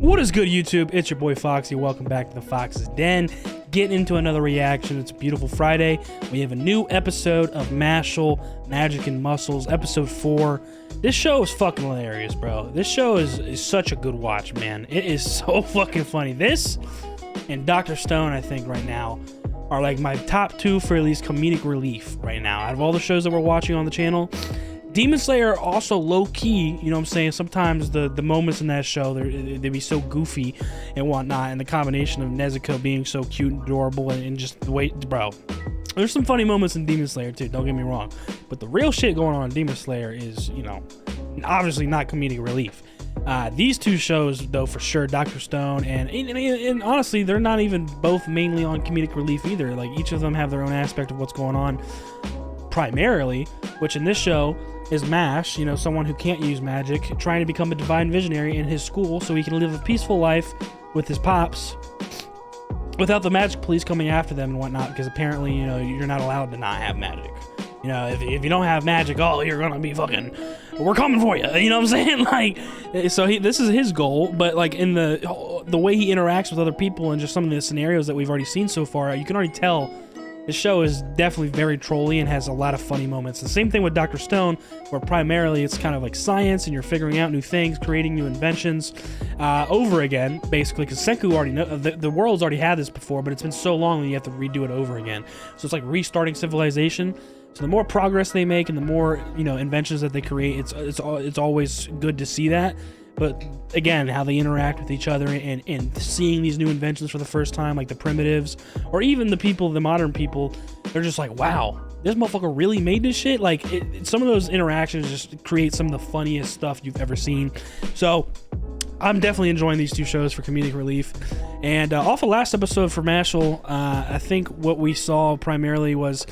What is good, YouTube? It's your boy Foxy. Welcome back to the Fox's Den. Getting into another reaction. It's a beautiful Friday. We have a new episode of MASHLE, Magic and Muscles, episode 4. This show is fucking hilarious, bro. This show is such a good watch, man. It is so fucking funny. This and Dr. Stone, I think, right now, are like my top two for at least comedic relief right now. Out of all the shows that we're watching on the channel, Demon Slayer also low-key, you know what I'm saying? Sometimes the moments in that show, they be so goofy and whatnot, and the combination of Nezuko being so cute and adorable and just the way, bro. There's some funny moments in Demon Slayer too, don't get me wrong. But the real shit going on in Demon Slayer is, you know, obviously not comedic relief. These two shows, though, for sure, Dr. Stone and honestly, they're not even both mainly on comedic relief either. Like, each of them have their own aspect of what's going on primarily, which in this show is Mash, you know, someone who can't use magic, trying to become a divine visionary in his school so he can live a peaceful life with his pops without the magic police coming after them and whatnot, because apparently, you know, you're not allowed to not have magic. You know, if you don't have magic, oh, you're gonna be fucking, we're coming for you. You know what I'm saying? Like, so this is his goal, but like in the way he interacts with other people and just some of the scenarios that we've already seen so far, you can already tell the show is definitely very trolly and has a lot of funny moments. The same thing with Dr. Stone, where primarily it's kind of like science and you're figuring out new things, creating new inventions over again, basically, because Senku already know the world's already had this before, but it's been so long that you have to redo it over again. So it's like restarting civilization. So the more progress they make and the more, you know, inventions that they create, it's always good to see that. But again, how they interact with each other and seeing these new inventions for the first time, like the primitives, or even the people, the modern people, they're just like, wow, this motherfucker really made this shit? Like, some of those interactions just create some of the funniest stuff you've ever seen. So I'm definitely enjoying these two shows for comedic relief. And off of last episode for MASHLE, I think what we saw primarily was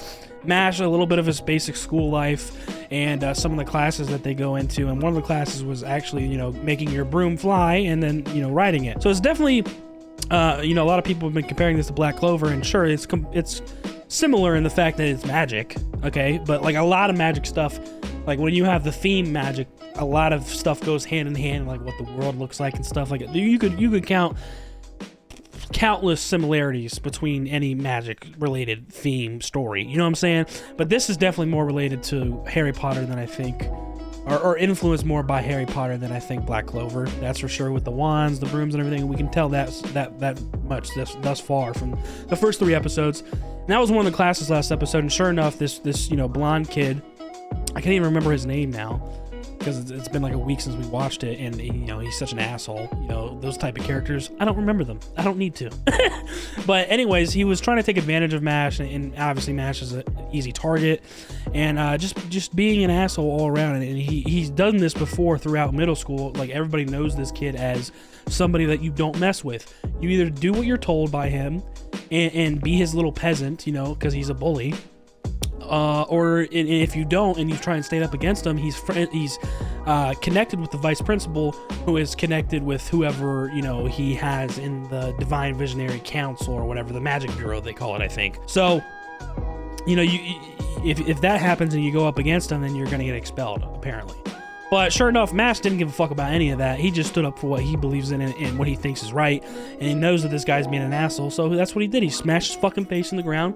Mash, a little bit of his basic school life, and some of the classes that they go into. And one of the classes was actually, you know, making your broom fly and then, you know, riding it. So it's definitely, you know, a lot of people have been comparing this to Black Clover, and sure, it's similar in the fact that it's magic, okay? But like a lot of magic stuff, like when you have the theme magic, a lot of stuff goes hand in hand, like what the world looks like and stuff like it. You could count countless similarities between any magic related theme story, you know what I'm saying? But this is definitely more related to Harry Potter than I think, or influenced more by Harry Potter than I think Black Clover. That's for sure, with the wands, the brooms, and everything. We can tell that much thus far from the first 3 episodes. And that was one of the classes last episode, and sure enough, this you know, blonde kid, I can't even remember his name now, because it's been like a week since we watched it, and you know, he's such an asshole. You know, those type of characters, I don't remember them. I don't need to. But anyways, he was trying to take advantage of Mash, and obviously Mash is an easy target, and just being an asshole all around. And he's done this before throughout middle school. Like, everybody knows this kid as somebody that you don't mess with. You either do what you're told by him and be his little peasant, you know, because he's a bully. Or if you don't and you try and stand up against him, he's connected with the vice principal, who is connected with whoever, you know, he has in the Divine Visionary Council or whatever, the Magic Bureau they call it, I think. So, you know, if that happens and you go up against him, then you're gonna get expelled, apparently. But sure enough, Mash didn't give a fuck about any of that. He just stood up for what he believes in and what he thinks is right. And he knows that this guy's being an asshole, so that's what he did. He smashed his fucking face in the ground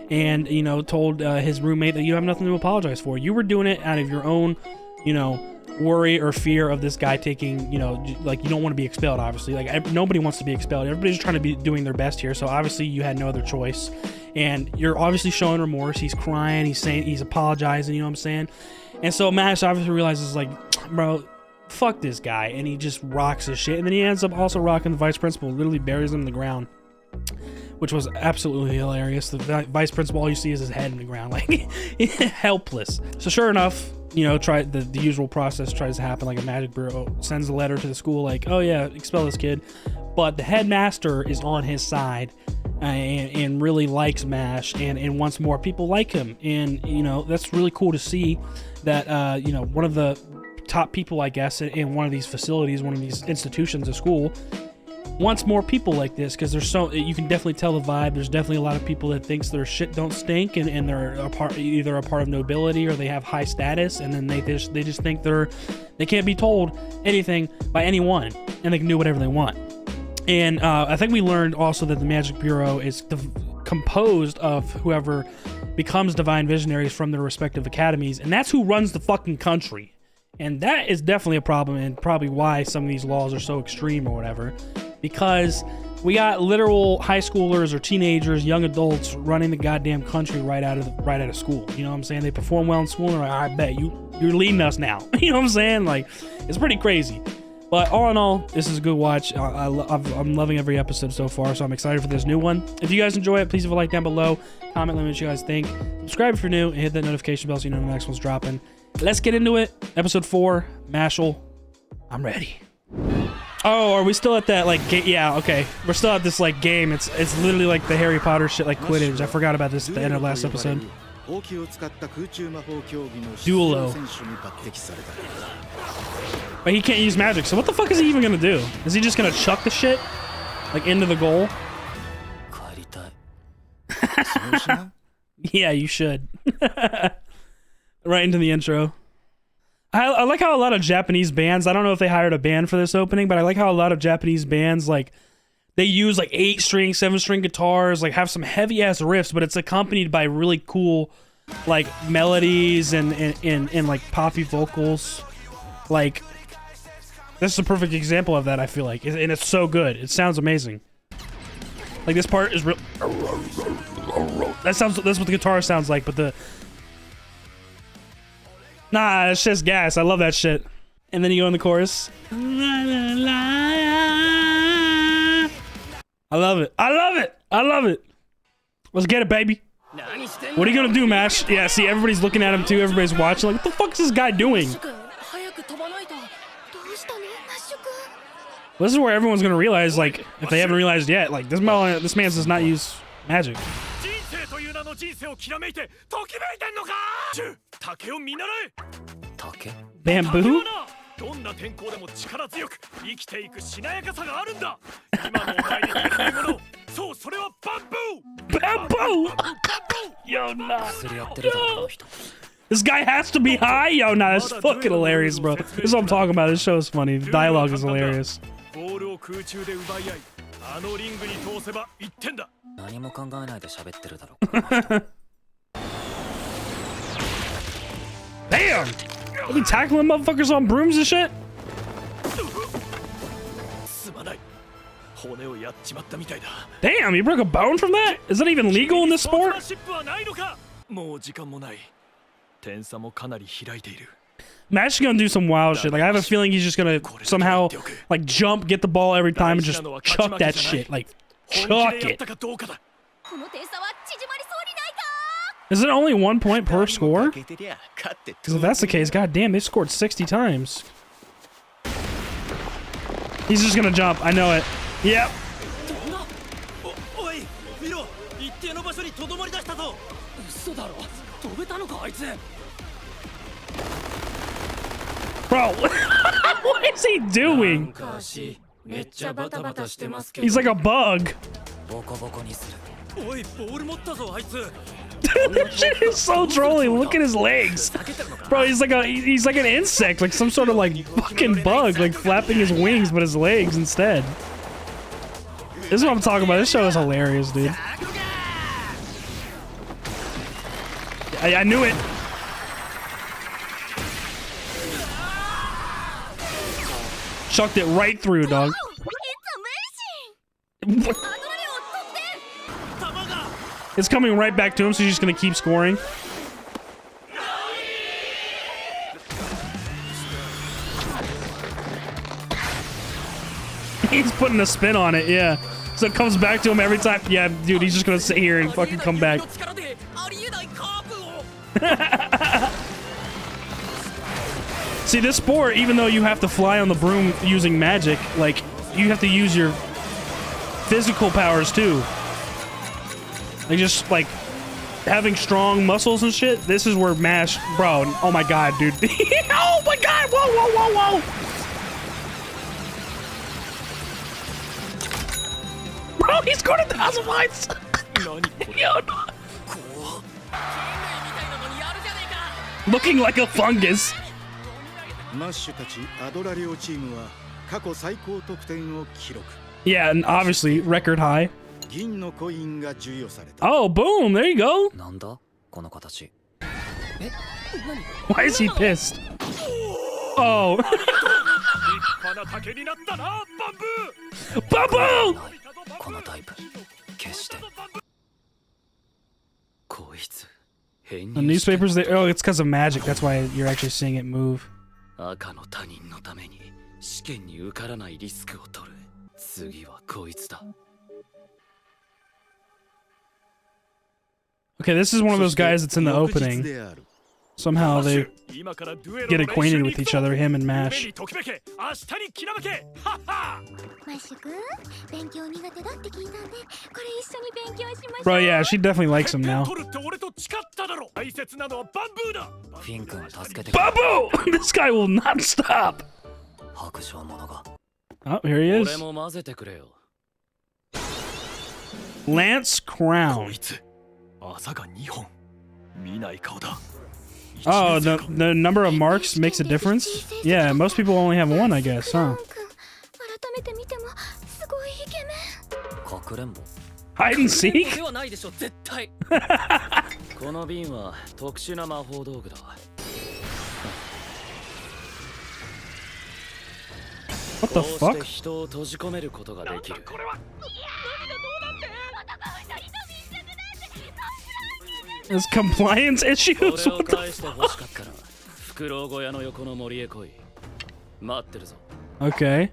and, you know, told his roommate that you have nothing to apologize for. You were doing it out of your own, you know, worry or fear of this guy taking, you know, like, you don't want to be expelled, obviously. Like, nobody wants to be expelled. Everybody's trying to be doing their best here, so obviously you had no other choice. And you're obviously showing remorse. He's crying. He's saying, he's apologizing, you know what I'm saying? And so Mash obviously realizes, like, bro, fuck this guy, and he just rocks his shit. And then he ends up also rocking the vice principal, literally buries him in the ground, which was absolutely hilarious. The vice principal, all you see is his head in the ground, like, helpless. So sure enough, you know, the usual process tries to happen. Like, a Magic Bureau sends a letter to the school, like, oh yeah, expel this kid. But the headmaster is on his side, and really likes Mash and wants more people like him. And, you know, that's really cool to see that, you know, one of the top people, I guess, in one of these facilities, one of these institutions of school, wants more people like this, because there's you can definitely tell the vibe. There's definitely a lot of people that thinks their shit don't stink, and they're either a part of nobility or they have high status, and then they just think they can't be told anything by anyone, and they can do whatever they want. And I think we learned also that the Magic Bureau is composed of whoever becomes divine visionaries from their respective academies, and that's who runs the fucking country. And that is definitely a problem, and probably why some of these laws are so extreme or whatever, because we got literal high schoolers or teenagers, young adults running the goddamn country right out of school. You know what I'm saying? They perform well in school, and they're like, I bet you're leading us now. You know what I'm saying? Like, it's pretty crazy. But all in all, this is a good watch. I'm loving every episode so far, so I'm excited for this new one. If you guys enjoy it, please leave a like down below. Comment, let me know what you guys think. Subscribe if you're new, and hit that notification bell so you know when the next one's dropping. Let's get into it. Episode 4, MASHLE. I'm ready. Oh, are we still at that, like, yeah, okay. We're still at this, like, game. It's literally like the Harry Potter shit, like Quidditch. I forgot about this at the end of last episode. Duelo. But he can't use magic, so what the fuck is he even gonna do? Is he just gonna chuck the shit, like, into the goal? Yeah, you should. Right into the intro. I like how a lot of Japanese bands, I don't know if they hired a band for this opening, but I like how a lot of Japanese bands, like, they use like 8-string, 7-string guitars, like have some heavy ass riffs, but it's accompanied by really cool like melodies and like poppy vocals. Like, this is a perfect example of that, I feel like, and it's so good. It sounds amazing. Like, this part is real. That's what the guitar sounds like, but the nah, it's just gas. I love that shit. And then you go in the chorus. I love it. I love it. I love it. Let's get it, baby. What are you gonna do, Mash? Yeah, see, everybody's looking at him too. Everybody's watching. Like, what the fuck is this guy doing? Well, this is where everyone's gonna realize, like, if they haven't realized yet, like, this man does not use magic. Bamboo? Bamboo! Yo, nah. Yo. This guy has to be high? Yo, nah, that's fucking hilarious, bro. This is what I'm talking about. This show is funny. The dialogue is hilarious. Damn! Are we tackling motherfuckers on brooms and shit? Damn, you broke a bone from that? Is that even legal in this sport? Mash is gonna do some wild shit. Like, I have a feeling he's just gonna somehow, like, jump, get the ball every time, and just chuck that shit. Like, chuck it. Is it only 1 point per score? Because if that's the case, goddamn, they scored 60 times. He's just gonna jump. I know it. Yep. Bro, what is he doing? He's like a bug. That shit is so trolling. Look at his legs, bro. He's like an insect, like some sort of like fucking bug, like flapping his wings, but his legs instead. This is what I'm talking about. This show is hilarious, dude. I knew it. Chucked it right through, dog. It's coming right back to him, so he's just gonna keep scoring. He's putting a spin on it, yeah. So it comes back to him every time. Yeah, dude, he's just gonna sit here and fucking come back. See, this sport, even though you have to fly on the broom using magic, like, you have to use your physical powers too. Like, just like having strong muscles and shit. This is where Mash, bro. Oh my god, dude. Oh my god. Whoa, whoa, whoa, whoa. Bro, he's going 1,000 lives. Yo, no. Looking like a fungus. マッシュたちアドラ両チームは過去最高得点を記録。 Yeah, and obviously record high. 銀のコインが授与された。 Oh, boom! There you go. なんだこの形。 Why is he pissed? Oh. Babu! このタイプ決して。こいつ。 The newspapers, oh, it's because of magic. That's why you're actually seeing it move. 赤の他人のために試験に受からないリスクを取る。次はこいつだ。 Okay, this is one of those guys that's in the opening. Somehow they get acquainted with each other, him and MASH. Bro, yeah, she definitely likes him now. フィン君助けて。 Babu! This guy will not stop. 白状者が。 Oh, here he 俺 is. も混ぜてくれよ。 Lance Crown. 朝が2本見ない顔だ。 Oh, the number of marks makes a difference? Yeah, most people only have one, I guess, huh? かくれんぼ。 Hide and seek? ではないでしょ絶対。この瓶は特殊な魔法道具だ。 What the こうして fuck? 人を閉じ込めることができる。 There's compliance issues? これを What the 返して欲しかったら、フクロウ小屋の横の森へ来い。待ってるぞ。 Okay.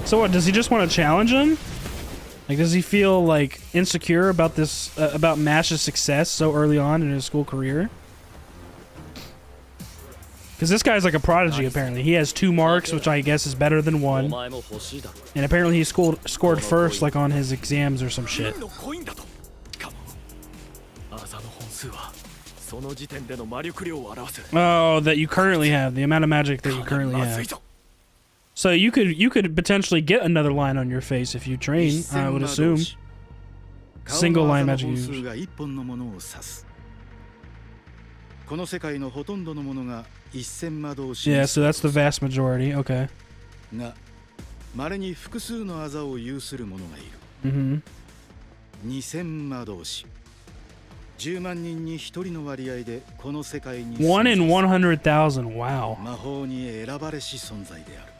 So what, does he just want to challenge him? Like, does he feel, like, insecure about this, about MASH's success so early on in his school career? Because this guy's like a prodigy, apparently. He has 2 marks, which I guess is better than お 1. 前も欲しいだろ。 And apparently he scored first, like, on his exams or some shit. 銀のコインだと。かも。朝の本数はその時点での魔力量を表す。 Oh, that you currently have. The amount of magic that you かなり currently まずい have. ぞ。 So you could potentially get another line on your face if you train, I would assume. Single line magic users. 顔の技の本数が1本のものを指す。この世界のほとんどのものが1000魔導士 Yeah, so that's the vast majority. Okay. が稀に複数の技を有する者がいる。 Mm-hmm. 2000魔導士。10万人に1人の割合でこの世界に 1 in 100,000. Wow. 魔法に選ばれし存在である。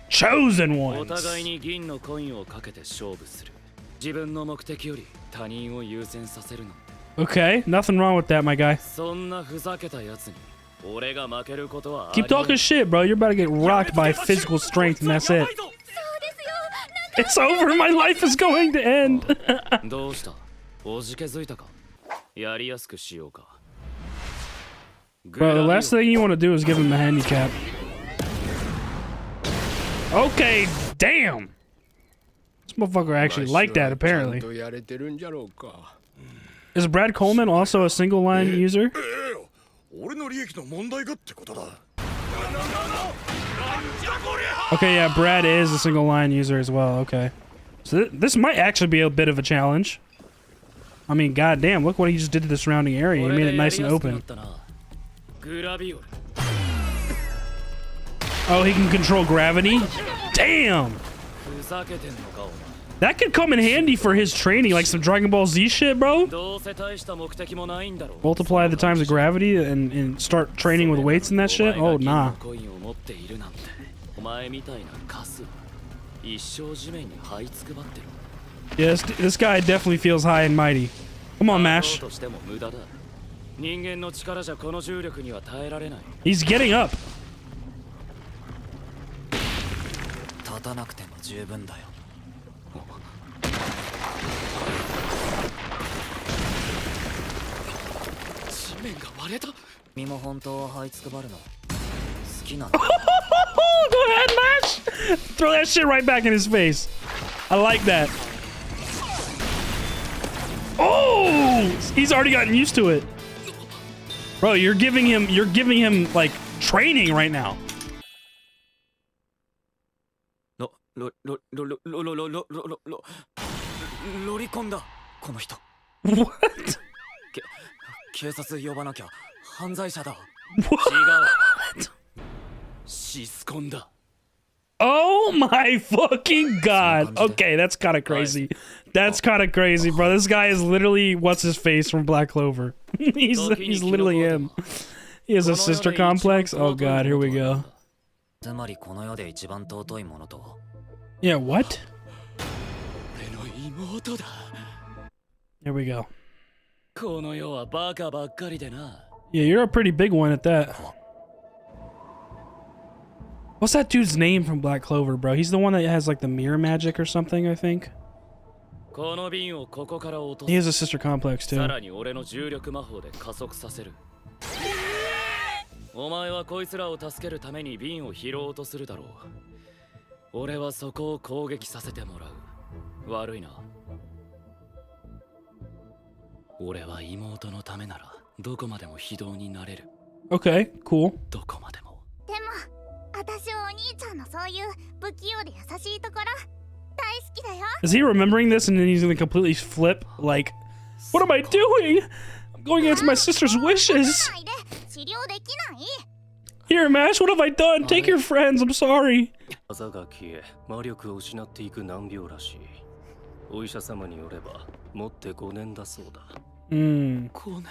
Chosen お ones. 互いに銀のコインをかけて勝負する。自分の目的より他人を優先させるなんて。 Okay, nothing wrong with that, my guy. そんなふざけたやつに俺が負けることはあ Keep りえん。 talking shit, bro. You're about to get rocked by physical strength, and that's it. It's over. My life is going to end. どうしたおじけづいたかやりやすくしようか。 Bro, the last thing you want to do is give him the handicap. Okay, damn. This motherfucker actually liked that, apparently. Is Brad Coleman also a single line user? 俺の利益の問題がってことだ。 Okay, yeah, Brad is a single line user as well. Okay. So this might actually be a bit of a challenge. I mean, goddamn, look what he just did to the surrounding area. He made it nice and open. グラビオル。 Oh, he can control gravity? Damn! ふざけてんのかお前。 That could come in handy for his training, like some Dragon Ball Z shit, bro. どうせ大した目的もないんだろう。 Multiply the times of gravity and start training with weights and that shit? Oh, nah. コインを持っているなんてお前みたいなカスは一生地面に這いつくばってる。 Yes, this guy definitely feels high and mighty. Come on, やろ MASH. うとしても無駄だ。人間の力じゃこの重力には耐えられない。 He's getting up. 立たなくても十分だよ。地面が割れた。君も本当は這いつくばるの好きなの。 Go ahead, MASH! Throw that shit right back in his face. I like that. Oh! He's already gotten used to it. Bro, you're giving him like training right now. ロロロロロロロロロロロロリコンだこの人。 What? 警察呼ばなきゃ犯罪者だ。違う。シスコンだ。 Oh my fucking god. Okay, that's kind of crazy. That's kind of crazy, bro. This guy is literally what's his face from Black Clover. he's literally him. He has a sister complex. Oh god, here we go. つまりこの世で一番尊いものと。 Yeah, what? 俺の妹だ。 Here we go. この世はバカばっかりでな。 Yeah, you're a pretty big one at that. What's that dude's name from Black Clover, bro? He's the one that has like the mirror magic or something, I think. この瓶をここから落とす。 He has a sister complex さ too. らに俺の重力魔法で加速させる。お前はこいつらを助けるために瓶を拾おうとするだろう。俺はそこを攻撃させてもらう。悪いな。俺は妹のためならどこまでも非道になれる。 Okay, cool. どこまでも。でも私はお兄ちゃんのそういう不器用で優しいところ大好きだよ。 Is he remembering this and then he's gonna completely flip? Like, what am I doing? I'm going against my sister's wishes. ないで治療できない。 Here, Mash, what have I done? Take your friends. I'm sorry. 技が消え魔力を失っていく難病らしい。お医者様によればもって5年だそうだ。 Hmm. 5年。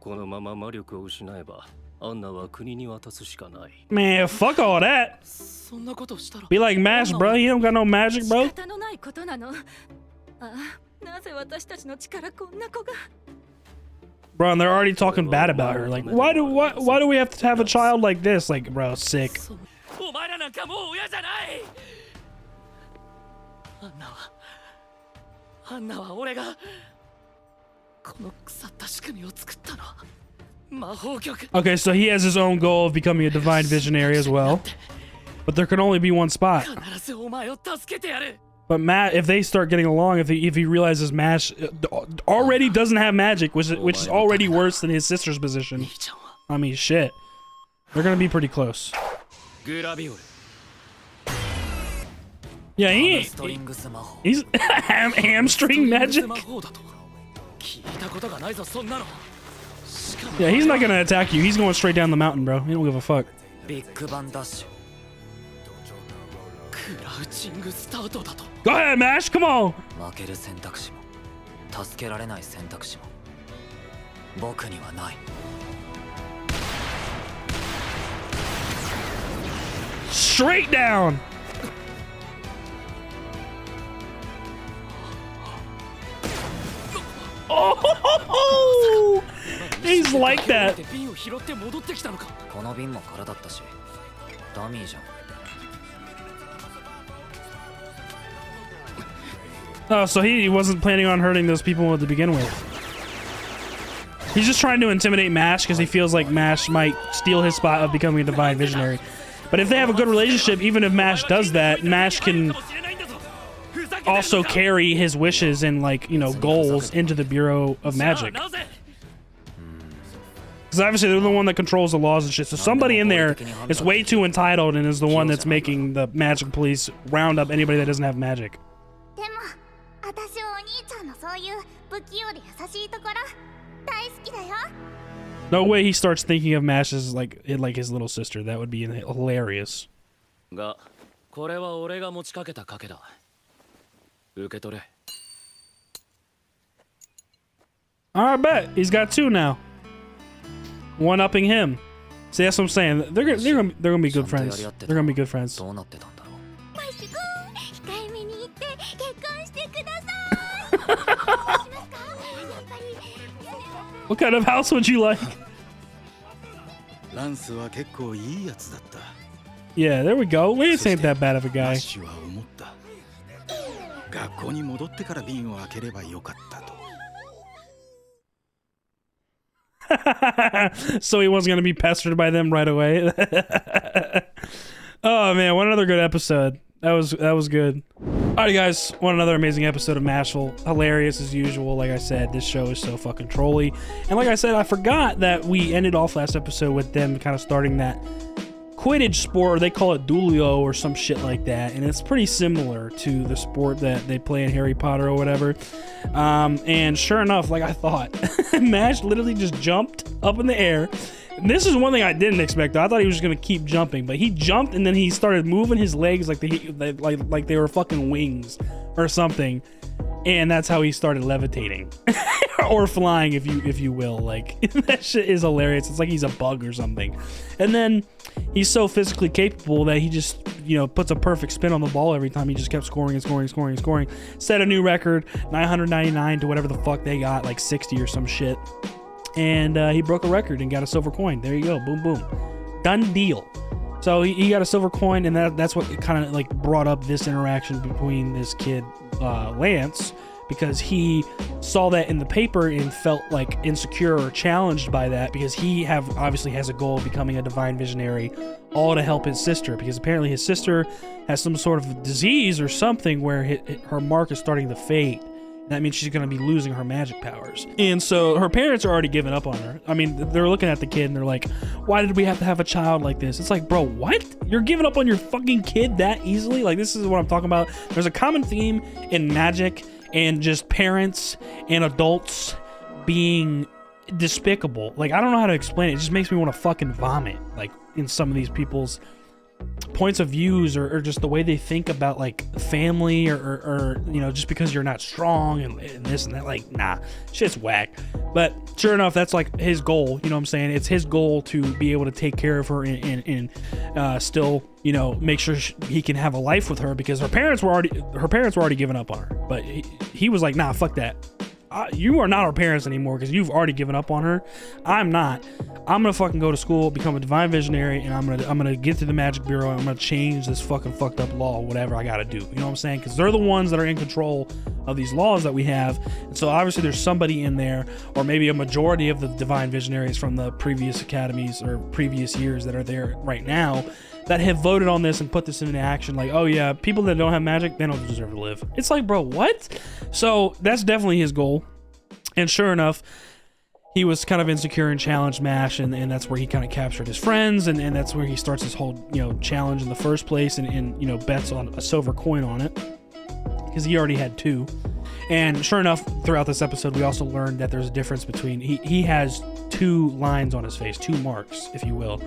このまま魔力を失えばアンナは国に渡すしかない。 Man, fuck all that. そんなことしたら。 Be like Mash, bro. He don't got no magic, bro. 仕方のないことなの。ああ、なぜ私たちの力こんな子が。 Bro, and they're already talking bad about her. Like, why do we have to have a child like this? Like, bro, sick. お前らなんかもう親じゃない。アンナは俺がこの腐った仕組みを作ったの。魔法局。 Okay, so he has his own goal of becoming a divine visionary as well. But there can only be one spot. 必ずお前を助けてやる。 But Matt, if they start getting along, if he realizes Mash already doesn't have magic, which is already worse than his sister's position. 兄ちゃんは I mean, shit. They're gonna be pretty close. グラビオル。 Yeah, ストリングス魔法。 he's hamstring magic. 魔法だと聞いたことがないぞそんなの。しかも Yeah, he's not gonna attack you. He's going straight down the mountain, bro. He don't give a fuck. ビッグバンダッシュ。クラウチングスタートだと。 Go ahead, Mash. Come on. 負ける選択肢も助けられない選択肢も僕にはない。 Straight down. Oh, he's like that. 瓶を拾って戻ってきたのか。この瓶も空だったしダミーじゃん。 Oh, so he wasn't planning on hurting those people to begin with. He's just trying to intimidate Mash because he feels like Mash might steal his spot of becoming a divine visionary. But if they have a good relationship, even if Mash does that, Mash can also carry his wishes and, like, you know, goals into the Bureau of Magic. Because obviously they're the one that controls the laws and shit. So somebody in there is way too entitled and is the one that's making the magic police round up anybody that doesn't have magic. でも私はお兄ちゃんのそういう不器用で優しいところ大好きだよ。 No way he starts thinking of Mash as like his little sister. That would be hilarious. が、これは俺が持ちかけた賭けだ。受け取れ。 Alright, bet. He's got two now. One upping him. See, that's what I'm saying. They're gonna be good friends. They're gonna be good friends. どうなってたんだろう。マッシュ君控えめに言って結婚してください。しますか？やっぱり。 What kind of house would you like? ランスは結構いいやつだった。 Yeah, there we go. Lance ain't that bad of a マッ guy. シュは思った。学校に戻ってから瓶を開ければよかったと。 So he wasn't gonna be pestered by them right away. Oh man, what another good episode. That was good. Alright guys, what another amazing episode of MASHLE. Hilarious as usual. Like I said, this show is so fucking trolly. And like I said, I forgot that we ended off last episode with them kind of starting that Quidditch sport, or they call it Duelio or some shit like that, and it's pretty similar to the sport that they play in Harry Potter or whatever. And sure enough, like I thought, Mash literally just jumped up in the air. And this is one thing I didn't expect. I thought he was just gonna keep jumping, but he jumped and then he started moving his legs like they were fucking wings or something, and that's how he started levitating or flying, if you will. Like that shit is hilarious. It's like he's a bug or something. And then he's so physically capable that he just, you know, puts a perfect spin on the ball every time. He just kept scoring and scoring and scoring and scoring. Set a new record, 999 to whatever the fuck they got, like 60 or some shit. And he broke a record and got a silver coin. There you go. Boom, boom. Done deal. So he got a silver coin, and that's what kind of like brought up this interaction between this kid, Lance, because he saw that in the paper and felt like insecure or challenged by that, because he obviously has a goal of becoming a divine visionary, all to help his sister, because apparently his sister has some sort of disease or something where her mark is starting to fade. That means she's going to be losing her magic powers. And so her parents are already giving up on her. I mean, they're looking at the kid and they're like, why did we have to have a child like this? It's like, bro, what? You're giving up on your fucking kid that easily? Like, this is what I'm talking about. There's a common theme in magic and just parents and adults being despicable. Like, I don't know how to explain it. It just makes me want to fucking vomit, like, in some of these people's points of views, or just the way they think about like family, or you know, just because you're not strong and this and that. Like, nah, shit's whack. But sure enough, that's like his goal. You know what I'm saying? It's his goal to be able to take care of her and still, you know, make sure he can have a life with her, because her parents were already giving up on her. But he was like, nah, fuck that. You are not our parents anymore, because you've already given up on her. I'm not. I'm gonna fucking go to school, become a divine visionary, and I'm gonna get to the Magic Bureau, and I'm gonna change this fucking fucked up law, whatever I gotta do. You know what I'm saying? Because they're the ones that are in control of these laws that we have. And so obviously there's somebody in there, or maybe a majority of the divine visionaries from the previous academies or previous years that are there right now, that have voted on this and put this into action. Like, oh yeah, people that don't have magic, they don't deserve to live. It's like, bro, what? So that's definitely his goal. And sure enough, he was kind of insecure and challenged Mash, and that's where he kind of captured his friends, and that's where he starts his whole, you know, challenge in the first place, and you know, bets on a silver coin on it, because he already had 2. And sure enough, throughout this episode, we also learned that there's a difference between, he has 2 lines on his face, 2 marks, if you will.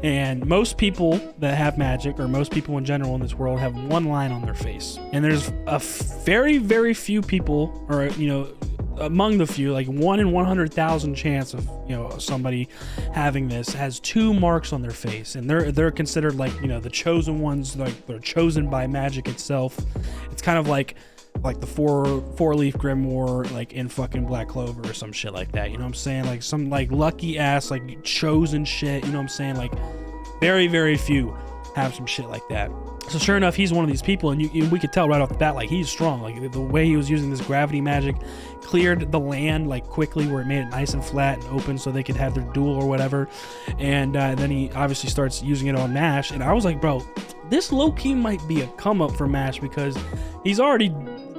And most people that have magic, or most people in general in this world, have 1 line on their face. And there's a very, very few people, or, you know, among the few, like 1 in 100,000 chance of, you know, somebody having this has 2 marks on their face, and they're considered like, you know, the chosen ones, like they're chosen by magic itself. It's kind of like the four-leaf grimoire, like in fucking Black Clover or some shit like that. You know what I'm saying? Like some like lucky ass like chosen shit. You know what I'm saying? Like very, very few have some shit like that. So sure enough, he's one of these people, and we could tell right off the bat, like, he's strong. Like the way he was using this gravity magic cleared the land like quickly, where it made it nice and flat and open so they could have their duel or whatever. And then he obviously starts using it on Mash, and I was like, bro, this low-key might be a come up for Mash, because he's already,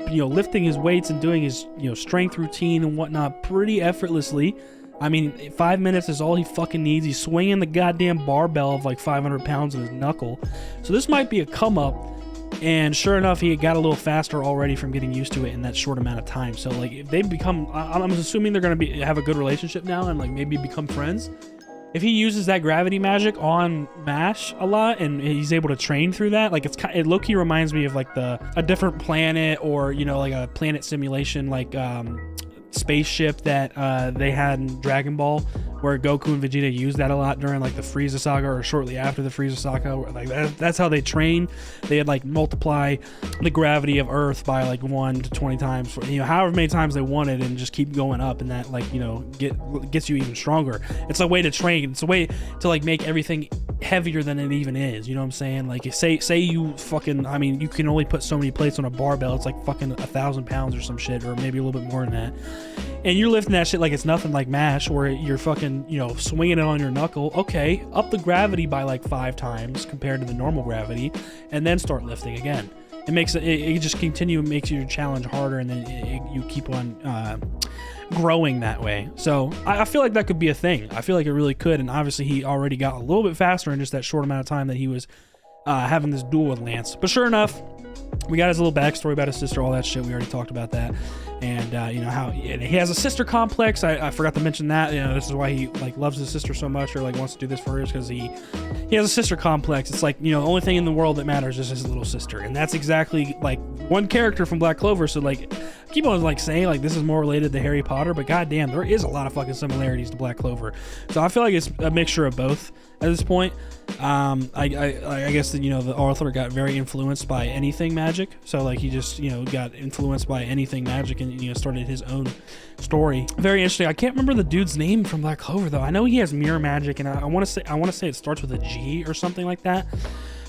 you know, lifting his weights and doing his, you know, strength routine and whatnot pretty effortlessly. I mean, 5 minutes is all he fucking needs. He's swinging the goddamn barbell of like 500 pounds in his knuckle. So this might be a come up. And sure enough, he got a little faster already from getting used to it in that short amount of time. So like, if they become, I'm assuming they're going to have a good relationship now, and like maybe become friends. If he uses that gravity magic on Mash a lot, and he's able to train through that, like it low-key reminds me of like a different planet, or, you know, like a planet simulation, like spaceship that they had in Dragon Ball, where Goku and Vegeta used that a lot during like the Frieza saga, or shortly after the Frieza saga. Like that's how they train. They had like multiply the gravity of Earth by like 1 to 20 times, for, you know, however many times they wanted, and just keep going up, and that, like, you know, gets you even stronger. It's a way to train. It's a way to like make everything heavier than it even is. You know what I'm saying? Like, say you fucking, I mean, you can only put so many plates on a barbell. It's like fucking 1,000 pounds or some shit, or maybe a little bit more than that. And you're lifting that shit like it's nothing, like Mash, where you're fucking, you know, swinging it on your knuckle. Okay, up the gravity by like 5 times compared to the normal gravity, and then start lifting again. It makes it just makes your challenge harder, and then you keep on growing that way. So I feel like that could be a thing. I feel like it really could. And obviously he already got a little bit faster in just that short amount of time that he was having this duel with Lance. But sure enough, we got his little backstory about his sister, all that shit. We already talked about that. And, you know, how he has a sister complex. I forgot to mention that. You know, this is why he, like, loves his sister so much, or, like, wants to do this for her, is because he has a sister complex. It's like, you know, the only thing in the world that matters is his little sister. And that's exactly, like, one character from Black Clover. So, like, I keep on, like, saying, like, this is more related to Harry Potter, but goddamn, there is a lot of fucking similarities to Black Clover. So I feel like it's a mixture of both at this point. I guess that, you know, the author got very influenced by anything magic. So, like, he just, you know, got influenced by anything magic and, you know, started his own story. Very interesting. I can't remember the dude's name from Black Clover, though. I know he has mirror magic, and I want to say it starts with a G or something like that.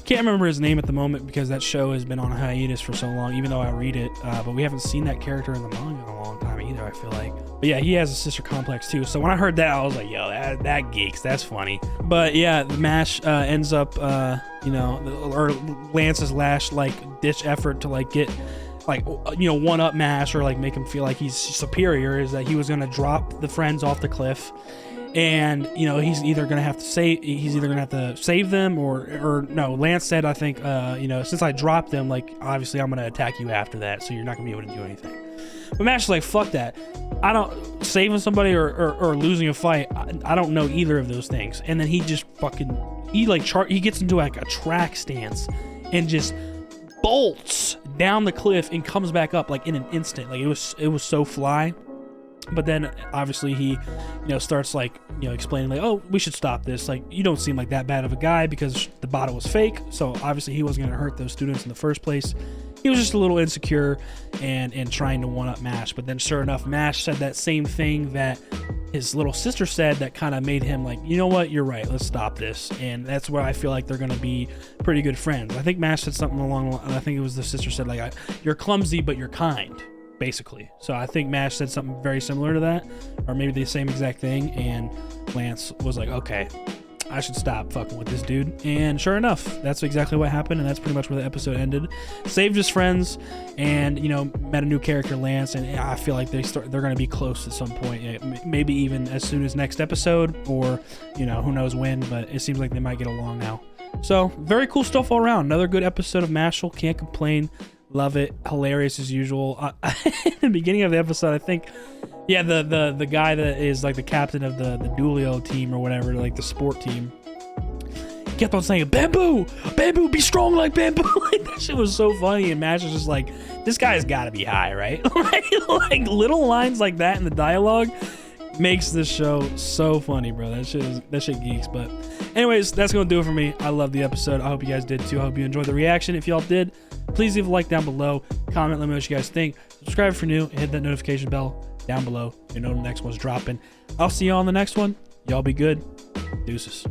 Can't remember his name at the moment because that show has been on a hiatus for so long, even though I read it. But we haven't seen that character in the manga in a long time either, I feel like. But yeah, he has a sister complex too. So when I heard that, I was like, yo, that geeks. That's funny. But yeah, the MASH ends up, you know, or Lance's last, like, ditch effort to, like, get, like, you know, one up MASH, or, like, make him feel like he's superior, is that he was going to drop the friends off the cliff. And, you know, he's either gonna have to save them, or no. Lance said, I think, you know, since I dropped them, like, obviously I'm gonna attack you after that, so you're not gonna be able to do anything. But Mash is like, fuck that. I don't, saving somebody or losing a fight, I don't know either of those things. And then he just fucking, he gets into, like, a track stance and just bolts down the cliff and comes back up, like, in an instant. Like, it was so fly. But then obviously he, you know, starts, like, you know, explaining, like, oh, we should stop this. Like, you don't seem like that bad of a guy, because the bottle was fake. So obviously he wasn't going to hurt those students in the first place. He was just a little insecure and trying to one-up MASH. But then sure enough, MASH said that same thing that his little sister said, that kind of made him like, you know what, you're right, let's stop this. And that's where I feel like they're going to be pretty good friends. I think MASH said something along the line, I think it was the sister said, like, you're clumsy, but you're kind, basically. So I think MASH said something very similar to that, or maybe the same exact thing, and Lance was like, okay, I should stop fucking with this dude. And sure enough, that's exactly what happened, and that's pretty much where the episode ended. Saved his friends, and, you know, met a new character, Lance, and I feel like they're going to be close at some point, maybe even as soon as next episode, or, you know, who knows when, but it seems like they might get along now. So very cool stuff all around. Another good episode of MASHLE. Can't complain. Love it. Hilarious as usual. In the beginning of the episode, I think, yeah, the guy that is, like, the captain of the Duelio team or whatever, like the sport team, kept on saying, Bamboo, Bamboo, be strong like Bamboo. Like, that shit was so funny, and Mash was just like, this guy's gotta be high, right? like little lines like that in the dialogue makes this show so funny, bro. That shit geeks. But anyways, that's gonna do it for me. I love the episode. I hope you guys did too. I hope you enjoyed the reaction. If y'all did, please leave a like down below, comment, let me know what you guys think, subscribe if you're new, and hit that notification bell down below. You know the next one's dropping. I'll see y'all on the next one. Y'all be good. Deuces.